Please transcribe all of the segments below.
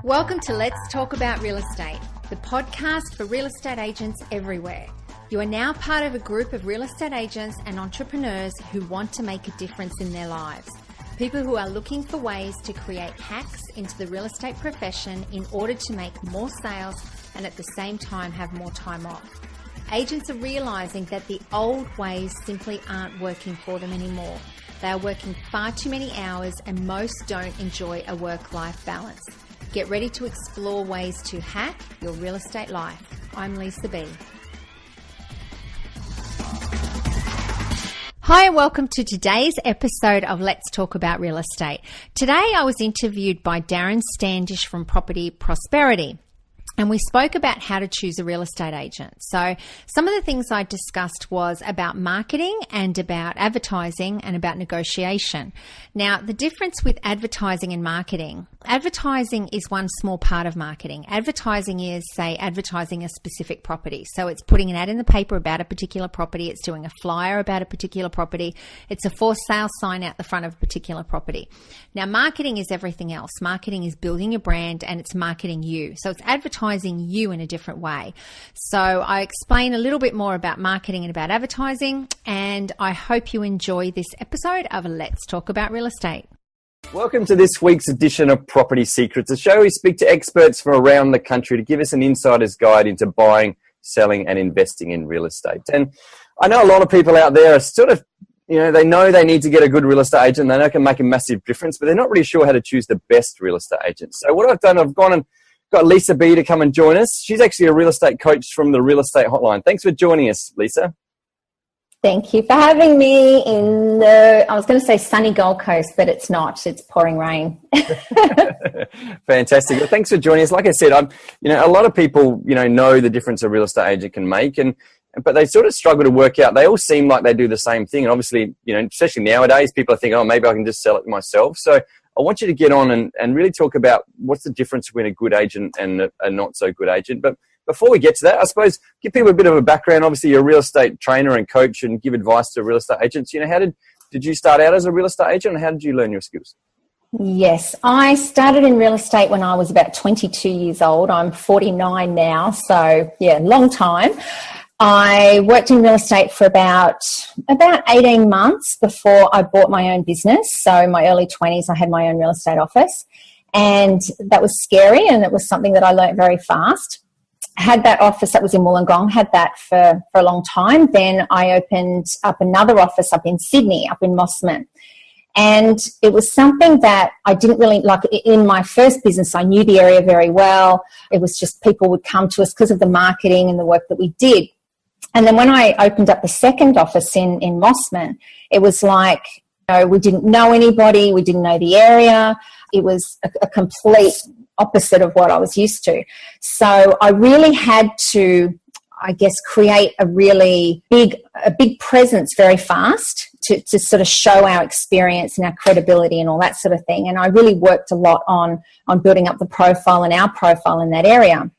Welcome to Let's Talk About Real Estate, the podcast for real estate agents everywhere. You are now part of a group of real estate agents and entrepreneurs who want to make a difference in their lives. People who are looking for ways to create hacks into the real estate profession in order to make more sales and at the same time have more time off. Agents are realizing that the old ways simply aren't working for them anymore. They are working far too many hours and most don't enjoy a work-life balance. Get ready to explore ways to hack your real estate life. I'm Lisa B. Hi and welcome to today's episode of Let's Talk About Real Estate. Today I was interviewed by Darren Standish from Property Prosperity. And we spoke about how to choose a real estate agent. So some of the things I discussed was about marketing and about advertising and about negotiation. Now, the difference with advertising and marketing, advertising is one small part of marketing. Advertising is, say, advertising a specific property. So it's putting an ad in the paper about a particular property. It's doing a flyer about a particular property. It's a for sale sign out the front of a particular property. Now, marketing is everything else. Marketing is building your brand and it's marketing you. So it's advertising you in a different way. So I explain a little bit more about marketing and about advertising, and I hope you enjoy this episode of Let's Talk About Real Estate. Welcome to this week's edition of Property Secrets, a show we speak to experts from around the country to give us an insider's guide into buying, selling and investing in real estate. And I know a lot of people out there are sort of, they know they need to get a good real estate agent. They know it can make a massive difference, but they're not really sure how to choose the best real estate agent. So what I've done, I've gone and got Lisa B to come and join us. She's actually a real estate coach from the Real Estate Hotline. Thanks for joining us, Lisa. Thank you for having me in I was going to say sunny Gold Coast, but it's not. It's pouring rain. Fantastic. Well, thanks for joining us. Like I said, a lot of people, know the difference a real estate agent can make, but they sort of struggle to work out. They all seem like they do the same thing. And obviously, especially nowadays, people are thinking, oh, maybe I can just sell it myself. So I want you to get on and really talk about what's the difference between a good agent and a not so good agent. But before we get to that, I suppose give people a bit of a background. Obviously, you're a real estate trainer and coach and give advice to real estate agents. How did you start out as a real estate agent and how did you learn your skills? Yes, I started in real estate when I was about 22 years old. I'm 49 now, so yeah, long time. I worked in real estate for about 18 months before I bought my own business. So in my early 20s, I had my own real estate office, and that was scary, and it was something that I learned very fast. I had that office that was in Wollongong, had that for a long time. Then I opened up another office up in Sydney, up in Mossman. And it was something that I didn't really like. In my first business, I knew the area very well. It was just people would come to us because of the marketing and the work that we did. And then when I opened up the second office in Mossman, it was like, we didn't know anybody. We didn't know the area. It was a complete opposite of what I was used to. So I really had to, create a big presence very fast to sort of show our experience and our credibility and all that sort of thing. And I really worked a lot on building up the profile and our profile in that area.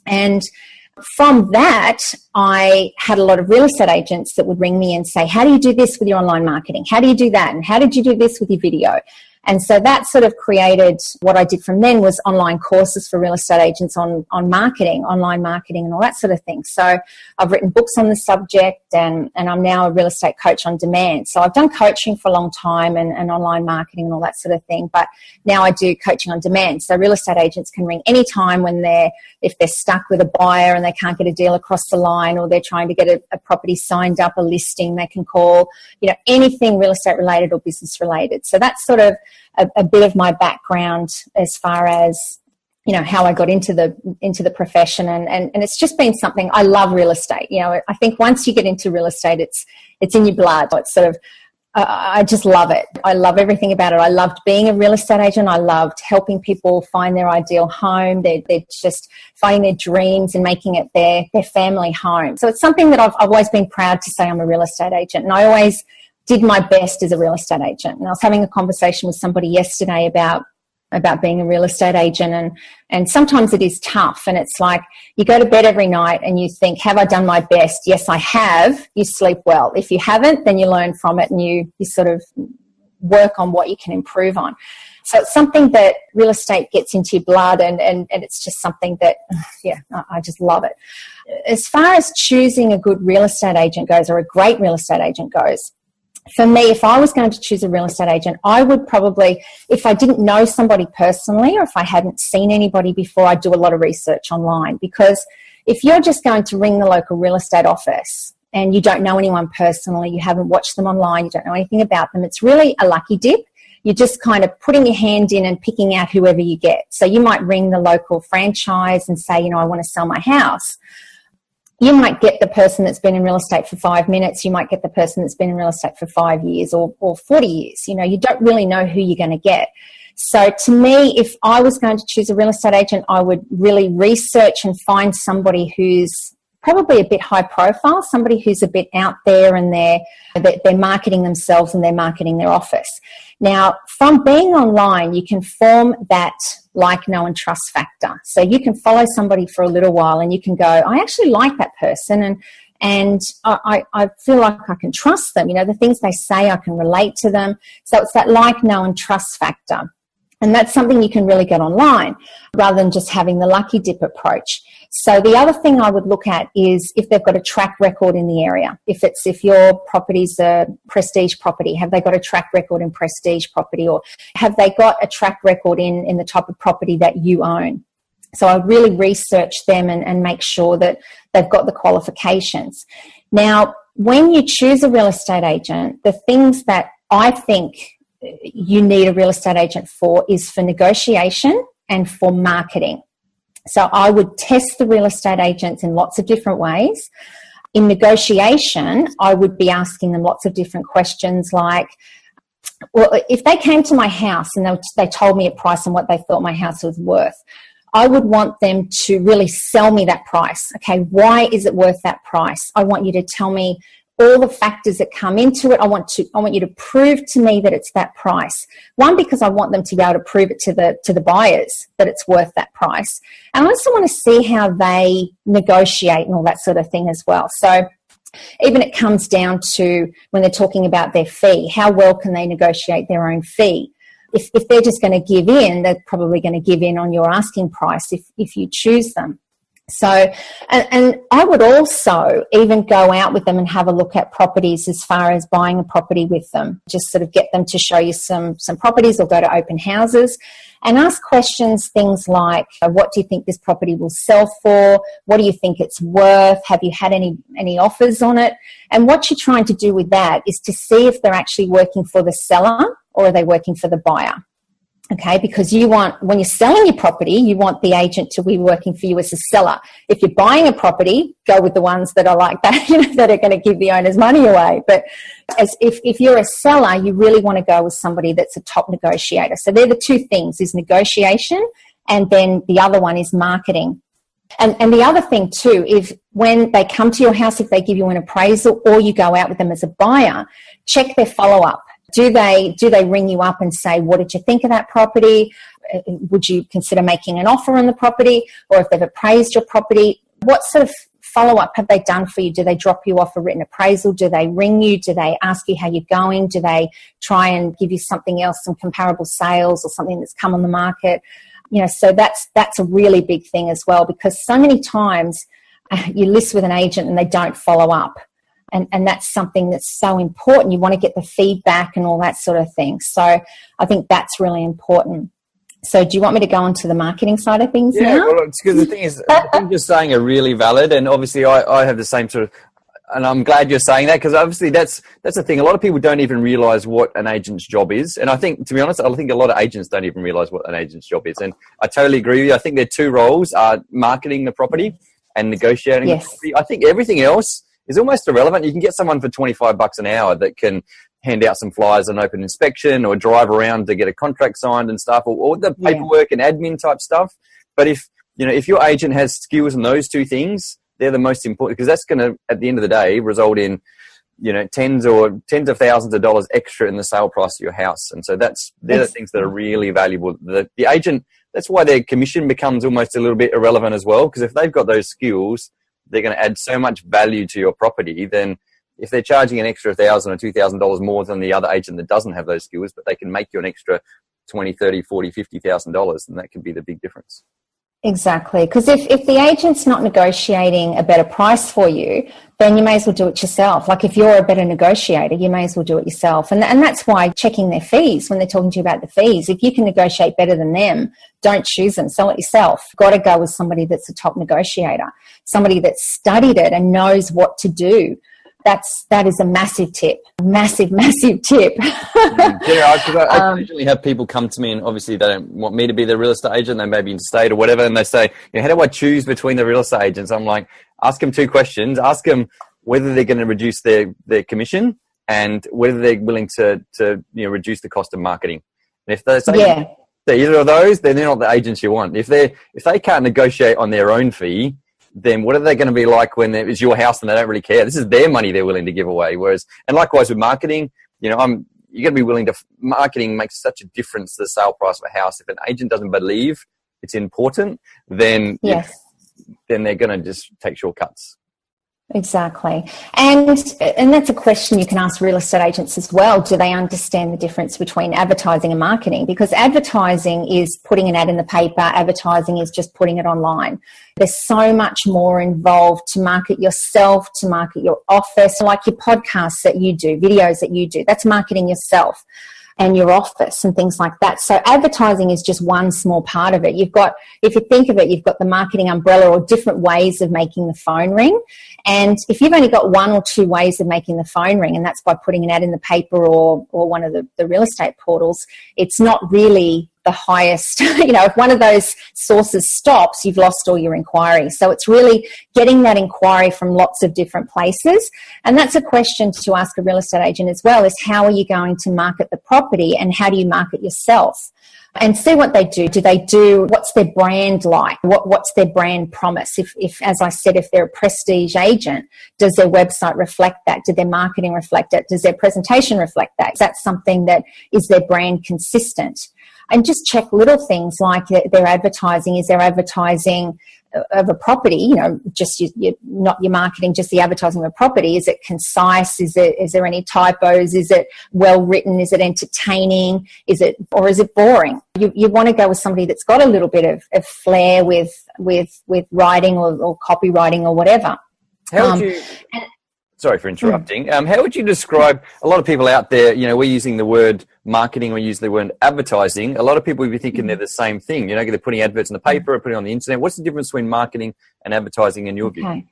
And from that, I had a lot of real estate agents that would ring me and say, how do you do this with your online marketing? How do you do that? And how did you do this with your video? And so that sort of created what I did from then was online courses for real estate agents on marketing, online marketing and all that sort of thing. So I've written books on the subject and I'm now a real estate coach on demand. So I've done coaching for a long time and online marketing and all that sort of thing. But now I do coaching on demand. So real estate agents can ring anytime if they're stuck with a buyer and they can't get a deal across the line, or they're trying to get a property signed up, a listing, they can call, anything real estate related or business related. So that's sort of a bit of my background as far as, how I got into the profession. And it's just been something. I love real estate. I think once you get into real estate, it's in your blood. It's sort of, I just love it. I love everything about it. I loved being a real estate agent. I loved helping people find their ideal home. They're just finding their dreams and making it their family home. So it's something that I've always been proud to say I'm a real estate agent. And I always did my best as a real estate agent. And I was having a conversation with somebody yesterday about being a real estate agent, and sometimes it is tough, and it's like you go to bed every night and you think, have I done my best? Yes, I have. You sleep well. If you haven't, then you learn from it and you sort of work on what you can improve on. So it's something that real estate gets into your blood, and it's just something that, yeah, I just love it. As far as choosing a good real estate agent goes, or a great real estate agent goes, for me, if I was going to choose a real estate agent, I would probably, if I didn't know somebody personally or if I hadn't seen anybody before, I'd do a lot of research online. Because if you're just going to ring the local real estate office and you don't know anyone personally, you haven't watched them online, you don't know anything about them, it's really a lucky dip. You're just kind of putting your hand in and picking out whoever you get. So you might ring the local franchise and say, I want to sell my house. You might get the person that's been in real estate for 5 minutes. You might get the person that's been in real estate for 5 years or 40 years. You don't really know who you're going to get. So to me, if I was going to choose a real estate agent, I would really research and find somebody who's probably a bit high profile, somebody who's a bit out there, and they're marketing themselves and they're marketing their office. Now, from being online, you can form that like, know, and trust factor. So you can follow somebody for a little while and you can go, I actually like that person, and I feel like I can trust them. The things they say, I can relate to them. So it's that like, know, and trust factor. And that's something you can really get online rather than just having the lucky dip approach. So the other thing I would look at is if they've got a track record in the area. If your property's a prestige property, have they got a track record in prestige property, or have they got a track record in the type of property that you own? So I would really research them and make sure that they've got the qualifications. Now, when you choose a real estate agent, the things that I think you need a real estate agent for is for negotiation and for marketing. So I would test the real estate agents in lots of different ways. In negotiation, I would be asking them lots of different questions like, well, if they came to my house and they told me a price and what they thought my house was worth, I would want them to really sell me that price. Okay, why is it worth that price? I want you to tell me all the factors that come into it. I want you to prove to me that it's that price. One, because I want them to be able to prove it to the buyers that it's worth that price. And I also want to see how they negotiate and all that sort of thing as well. So even it comes down to when they're talking about their fee, how well can they negotiate their own fee? If they're just going to give in, they're probably going to give in on your asking price if you choose them. So, and I would also even go out with them and have a look at properties as far as buying a property with them. Just sort of get them to show you some properties, or go to open houses and ask questions, things like, what do you think this property will sell for? What do you think it's worth? Have you had any offers on it? And what you're trying to do with that is to see if they're actually working for the seller or are they working for the buyer. Okay, because when you're selling your property, you want the agent to be working for you as a seller. If you're buying a property, go with the ones that are like that, that are going to give the owner's money away. But if you're a seller, you really want to go with somebody that's a top negotiator. So they're the two things, is negotiation, and then the other one is marketing. And the other thing too, if when they come to your house, if they give you an appraisal or you go out with them as a buyer, check their follow-up. Do they ring you up and say, what did you think of that property? Would you consider making an offer on the property? Or if they've appraised your property, what sort of follow-up have they done for you? Do they drop you off a written appraisal? Do they ring you? Do they ask you how you're going? Do they try and give you something else, some comparable sales or something that's come on the market? So that's a really big thing as well, because so many times you list with an agent and they don't follow up. And that's something that's so important. You want to get the feedback and all that sort of thing. So I think that's really important. So do you want me to go on to the marketing side of things now? Yeah, well, it's because the thing is, the things you're saying are really valid. And obviously I have the same sort of, and I'm glad you're saying that, because obviously that's the thing. A lot of people don't even realize what an agent's job is. And I think, to be honest, I think a lot of agents don't even realize what an agent's job is. And I totally agree with you. I think their two roles are marketing the property and negotiating the property. I think everything else is almost irrelevant. You can get someone for $25 an hour that can hand out some flyers on open inspection or drive around to get a contract signed and stuff, or the paperwork and admin type stuff. But if your agent has skills in those two things, they're the most important, because that's going to, at the end of the day, result in, tens of thousands of dollars extra in the sale price of your house. And so they're the things that are really valuable. The agent, that's why their commission becomes almost a little bit irrelevant as well, because if they've got those skills, they're going to add so much value to your property, then if they're charging an extra $1,000 or $2,000 more than the other agent that doesn't have those skills, but they can make you an extra $20,000, $30,000, $40,000, $50,000, then that could be the big difference. Exactly. Because if the agent's not negotiating a better price for you, then you may as well do it yourself. Like if you're a better negotiator, you may as well do it yourself. And that's why checking their fees when they're talking to you about the fees. If you can negotiate better than them, don't choose them. Sell it yourself. Got to go with somebody that's a top negotiator, somebody that's studied it and knows what to do. That is a massive tip. Massive tip. Yeah, I usually have people come to me, and obviously they don't want me to be the real estate agent. They may be interstate or whatever, and they say, how do I choose between the real estate agents? I'm like, ask them two questions. Ask them whether they're going to reduce their commission and whether they're willing to reduce the cost of marketing. And if they say they're either of those, then they're not the agents you want. If they can't negotiate on their own fee, then what are they going to be like when it's your house and they don't really care? This is their money they're willing to give away. Whereas, and likewise with marketing, you're going to be willing to, marketing makes such a difference to the sale price of a house. If an agent doesn't believe it's important, then then they're going to just take shortcuts. Exactly. And that's a question you can ask real estate agents as well. Do they understand the difference between advertising and marketing? Because advertising is putting an ad in the paper. Advertising is just putting it online. There's so much more involved to market yourself, to market your office, like your podcasts that you do, videos that you do. That's marketing yourself and your office and things like that. So advertising is just one small part of it. You've got, if you think of it, you've got the marketing umbrella or different ways of making the phone ring. And if you've only got one or two ways of making the phone ring, and that's by putting an ad in the paper or one of the real estate portals, it's not really the highest, if one of those sources stops, you've lost all your inquiries. So it's really getting that inquiry from lots of different places. And that's a question to ask a real estate agent as well, is how are you going to market the property and how do you market yourself? And see what they do. What's their brand like? What's their brand promise? If, as I said, if they're a prestige agent, does their website reflect that? Does their marketing reflect that? Does their presentation reflect that? Is that something that is their brand consistent? And just check little things like their advertising. Is their advertising of a property, just not your marketing, just the advertising of a property? Is it concise? Is there any typos? Is it well written? Is it entertaining? Is it boring? You want to go with somebody that's got a little bit of flair with writing or copywriting or whatever. How would you... Sorry for interrupting. How would you describe, a lot of people out there, we're using the word marketing, we use the word advertising. A lot of people would be thinking they're the same thing. They're putting adverts in the paper or putting it on the internet. What's the difference between marketing and advertising in your view?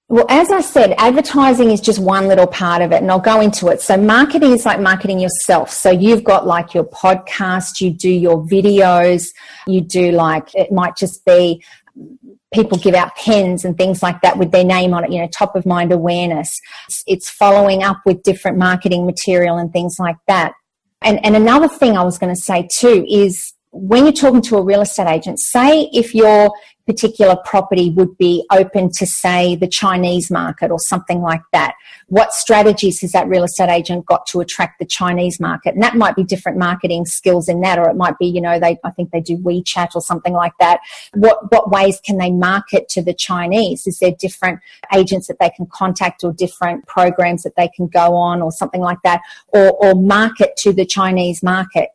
Well, as I said, advertising is just one little part of it, and I'll go into it. So marketing is like marketing yourself. So you've got like your podcast, you do your videos, you do it might just be people give out pens and things like that with their name on it, top of mind awareness. It's following up with different marketing material and things like that. And another thing I was going to say too is when you're talking to a real estate agent, say if your particular property would be open to, say, the Chinese market or something like that, what strategies has that real estate agent got to attract the Chinese market? And that might be different marketing skills in that, or it might be, I think they do WeChat or something like that. What ways can they market to the Chinese? Is there different agents that they can contact or different programs that they can go on or something like that, or market to the Chinese market?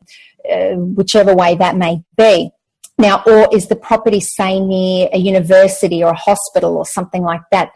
Whichever way that may be. Now, or is the property, say, near a university or a hospital or something like that,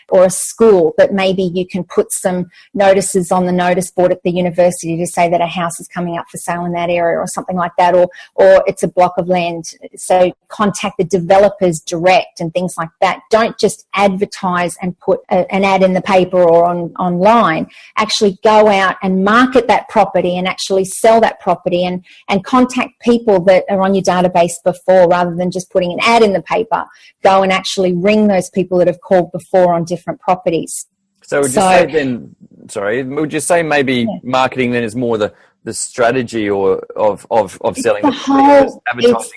or a school, that maybe you can put some notices on the notice board at the university to say that a house is coming up for sale in that area or something like that, or it's a block of land. So contact the developers direct and things like that. Don't just advertise and put an ad in the paper or online. Actually go out and market that property and actually sell that property and contact people that are on your database before, rather than just putting an ad in the paper. Go and actually ring those people that have called before on different properties. So would you say maybe marketing then is more the strategy or of selling it's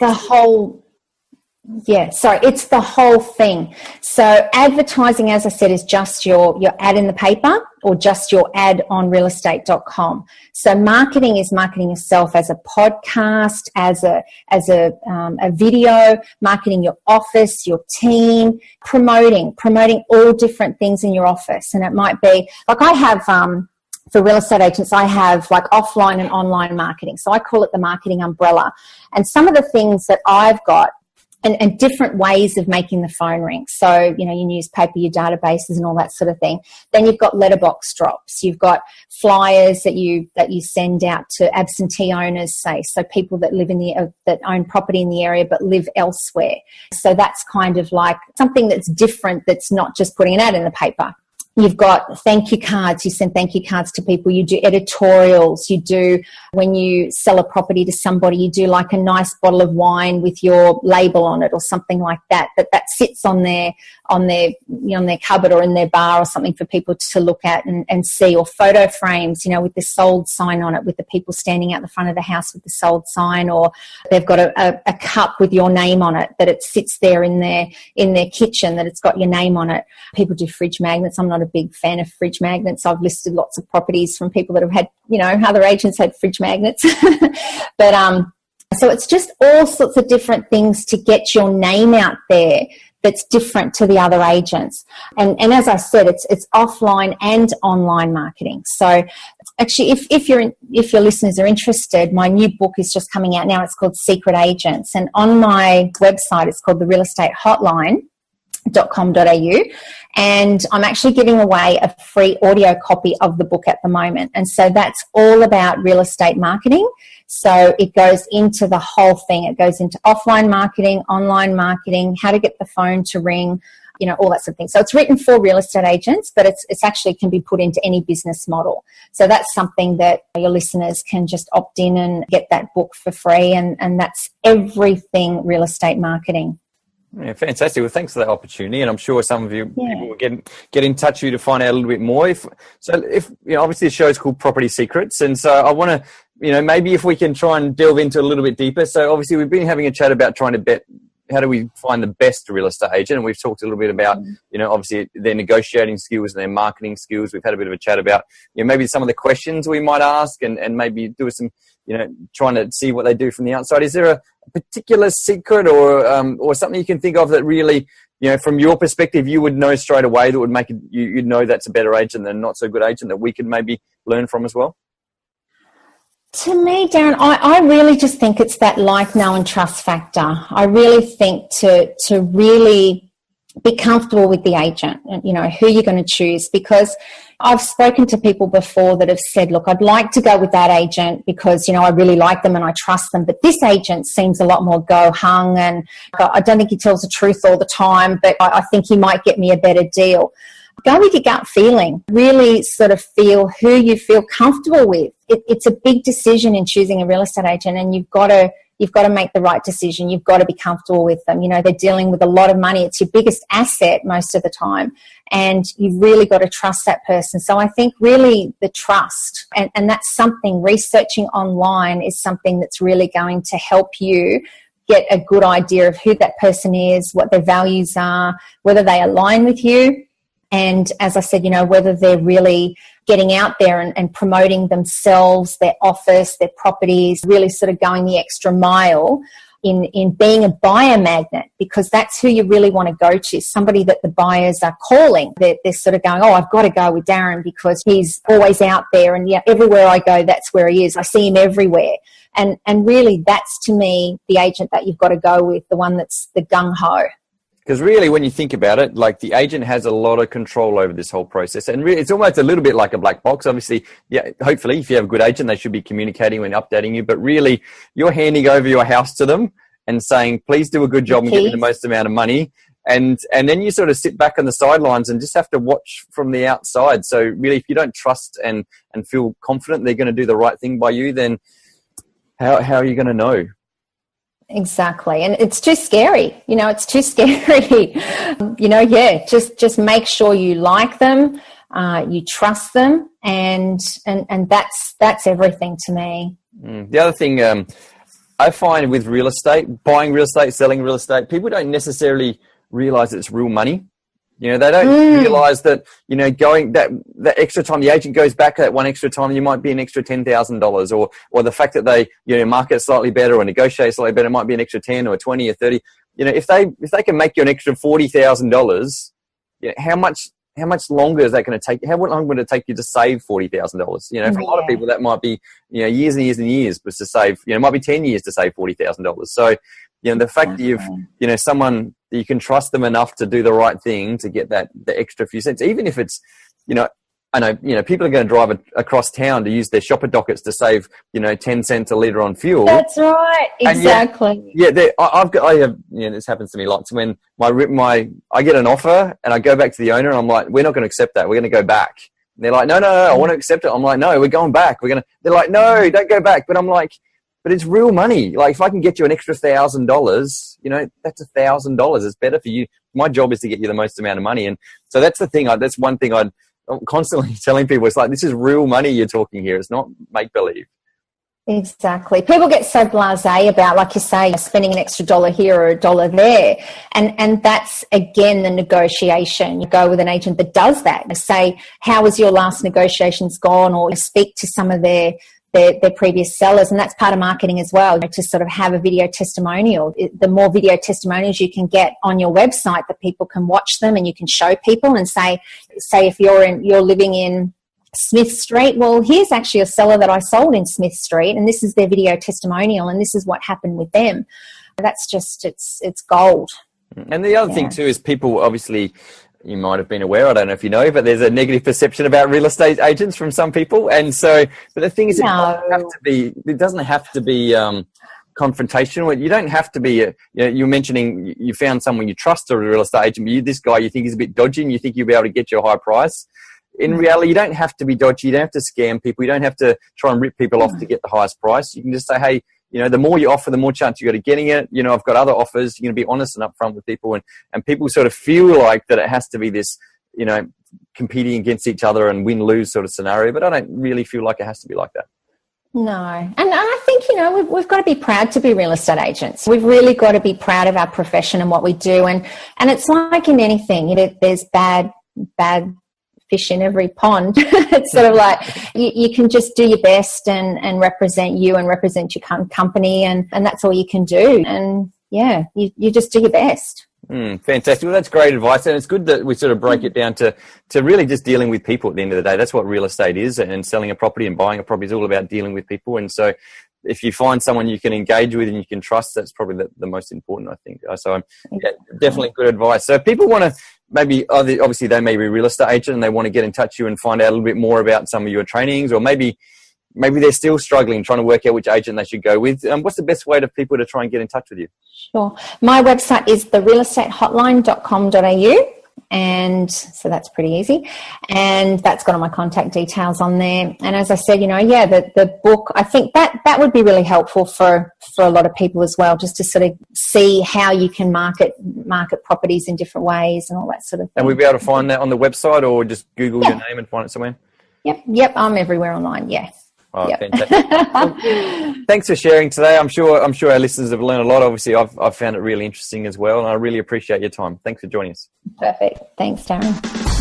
the whole thing. So advertising, as I said, is just your ad in the paper. or just your ad on realestate.com. So marketing is marketing yourself as a podcast, as a video, marketing your office, your team, promoting all different things in your office. And it might be like I have, for real estate agents, I have like offline and online marketing. So I call it the marketing umbrella. And some of the things that I've got, and different ways of making the phone ring. So, you newspaper, your databases and all that sort of thing. Then you've got letterbox drops. You've got flyers that you send out to absentee owners, say, so people that live that own property in the area but live elsewhere. So that's kind of like something that's different, that's not just putting an ad in the paper. You've got thank you cards. You send thank you cards to people. You do editorials. You do, when you sell a property to somebody, you do like a nice bottle of wine with your label on it or something like that. That sits on their cupboard or in their bar or something for people to look at and see. Or photo frames, with the sold sign on it, with the people standing out the front of the house with the sold sign, or they've got a cup with your name on it, that it sits there in their kitchen, that it's got your name on it. People do fridge magnets. I'm not a big fan of fridge magnets. I've listed lots of properties from people that have had, other agents had fridge magnets. But so it's just all sorts of different things to get your name out there that's different to the other agents. And as I said, it's offline and online marketing. So actually, if your listeners are interested, my new book is just coming out now. It's called Secret Agents. And on my website, it's called the Real Estate Hotline. .com.au, and I'm actually giving away a free audio copy of the book at the moment. And so that's all about real estate marketing. So it goes into the whole thing. It goes into offline marketing, online marketing, how to get the phone to ring, all that sort of thing. So it's written for real estate agents, but it's actually can be put into any business model. So that's something that your listeners can just opt in and get that book for free. And that's everything real estate marketing. Yeah, fantastic. Well, thanks for that opportunity, and I'm sure some of you people will get in touch with you to find out a little bit more. If obviously the show is called Property Secrets, and so I want to, maybe if we can try and delve into a little bit deeper. So obviously we've been having a chat about trying to bet. How do we find the best real estate agent? And we've talked a little bit about, obviously their negotiating skills and their marketing skills. We've had a bit of a chat about, maybe some of the questions we might ask and maybe do some, trying to see what they do from the outside. Is there a particular secret or something you can think of that really, from your perspective, you would know straight away that would make it, you'd know that's a better agent than not so good agent that we could maybe learn from as well? To me, Darren, I really just think it's that like, know and trust factor. I really think to really be comfortable with the agent, who you're going to choose, because I've spoken to people before that have said, look, I'd like to go with that agent because, I really like them and I trust them. But this agent seems a lot more go-hung and I don't think he tells the truth all the time, but I think he might get me a better deal. Go with your gut feeling. Really sort of feel who you feel comfortable with. It's a big decision in choosing a real estate agent, and you've got to make the right decision. You've got to be comfortable with them. They're dealing with a lot of money. It's your biggest asset most of the time, and you've really got to trust that person. So I think really the trust, and that's something, researching online is something that's really going to help you get a good idea of who that person is, what their values are, whether they align with you. And as I said, whether they're really getting out there and promoting themselves, their office, their properties, really sort of going the extra mile in being a buyer magnet, because that's who you really want to go to, somebody that the buyers are calling. They're sort of going, I've got to go with Darren because he's always out there, and everywhere I go, that's where he is. I see him everywhere. And really, that's to me the agent that you've got to go with, the one that's the gung-ho. Because really, when you think about it, like the agent has a lot of control over this whole process. And really, it's almost a little bit like a black box. Obviously, hopefully, if you have a good agent, they should be communicating and updating you. But really, you're handing over your house to them and saying, please do a good job and get me the most amount of money. And then you sort of sit back on the sidelines and just have to watch from the outside. So really, if you don't trust and feel confident they're going to do the right thing by you, then how are you going to know? Exactly. And it's too scary. It's too scary. Just make sure you like them, you trust them, and that's everything to me. The other thing I find with real estate, buying real estate, selling real estate, people don't necessarily realize it's real money. You know, they don't realize that, you know, going that extra time, the agent goes back that one extra time, you might be an extra $10,000, or the fact that they, you know, market slightly better or negotiate slightly better, it might be an extra 10 or 20 or 30. You know, if they can make you an extra $40,000, you know, how much longer is that going to take? How long would it take you to save $40,000? You know, for a lot of people, that might be, you know, years and years and years, but to save, you know, it might be 10 years to save $40,000. So, you know, the fact that you've, you know, someone that you can trust them enough to do the right thing to get the extra few cents, even if it's, you know, I know, you know, people are going to drive across town to use their shopper dockets to save, you know, 10 cents a litre on fuel. That's right. Exactly. I have, you know, this happens to me lots when I get an offer and I go back to the owner and I'm like, we're not going to accept that. We're going to go back. And they're like, no, I want to accept it. I'm like, no, we're going back. They're like, no, don't go back. But I'm like, but it's real money. Like, if I can get you an extra $1,000, you know, that's $1,000. It's better for you. My job is to get you the most amount of money. And so that's the thing. That's one thing I'm constantly telling people. It's like, this is real money you're talking here. It's not make-believe. Exactly. People get so blasé about, like you say, spending an extra $1 here or $1 there. And that's, again, the negotiation. You go with an agent that does that. You say, how was your last negotiations gone? Or you speak to some of their previous sellers, and that's part of marketing as well, to sort of have a video testimonial. The more video testimonials you can get on your website, that people can watch them and you can show people and say if you're living in Smith Street, well, here's actually a seller that I sold in Smith Street, and this is their video testimonial, and this is what happened with them. That's just, it's gold. And the other thing too is people, obviously, you might have been aware, I don't know if you know, but there's a negative perception about real estate agents from some people. And so, but the thing is, it doesn't have to be confrontational. You don't have to be, you know, you're mentioning you found someone you trust, a real estate agent, but this guy you think is a bit dodgy and you think you'll be able to get you a high price. In reality, you don't have to be dodgy. You don't have to scam people. You don't have to try and rip people off to get the highest price. You can just say, hey, you know, the more you offer, the more chance you got of getting it. You know, I've got other offers. You're going to be honest and upfront with people. And people sort of feel like that it has to be this, you know, competing against each other and win-lose sort of scenario. But I don't really feel like it has to be like that. No. And I think, you know, we've got to be proud to be real estate agents. We've really got to be proud of our profession and what we do. And it's like in anything, you know, there's bad fish in every pond. It's sort of like you can just do your best and represent you and represent your company, and that's all you can do. And yeah, you just do your best. Fantastic. Well, that's great advice, and it's good that we sort of break it down to really just dealing with people at the end of the day. That's what real estate is, and selling a property and buying a property is all about dealing with people. And so if you find someone you can engage with and you can trust, that's probably the most important, I think. So definitely good advice. So if people want to, maybe obviously they may be a real estate agent and they want to get in touch with you and find out a little bit more about some of your trainings, or maybe they're still struggling, trying to work out which agent they should go with. What's the best way for people to try and get in touch with you? Sure. My website is therealestatehotline.com.au. And so that's pretty easy. And that's got all my contact details on there. And as I said, you know, the book, I think that would be really helpful for a lot of people as well, just to sort of see how you can market properties in different ways and all that sort of thing. And we'll be able to find that on the website, or just Google your name and find it somewhere? Yep. I'm everywhere online. Yeah. Oh, fantastic. Well, thanks for sharing today. I'm sure our listeners have learned a lot. Obviously, I've found it really interesting as well, and I really appreciate your time. Thanks for joining us. Perfect. Thanks, Darren.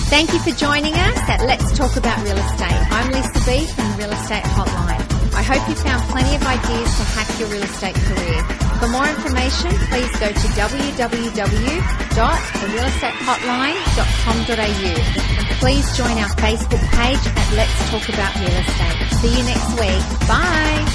Thank you for joining us at Let's Talk About Real Estate. I'm Lisa B from the Real Estate Hotline. I hope you found plenty of ideas to hack your real estate career. For more information, please go to www.therealestatehotline.com.au. And please join our Facebook page at Let's Talk About Real Estate. See you next week. Bye.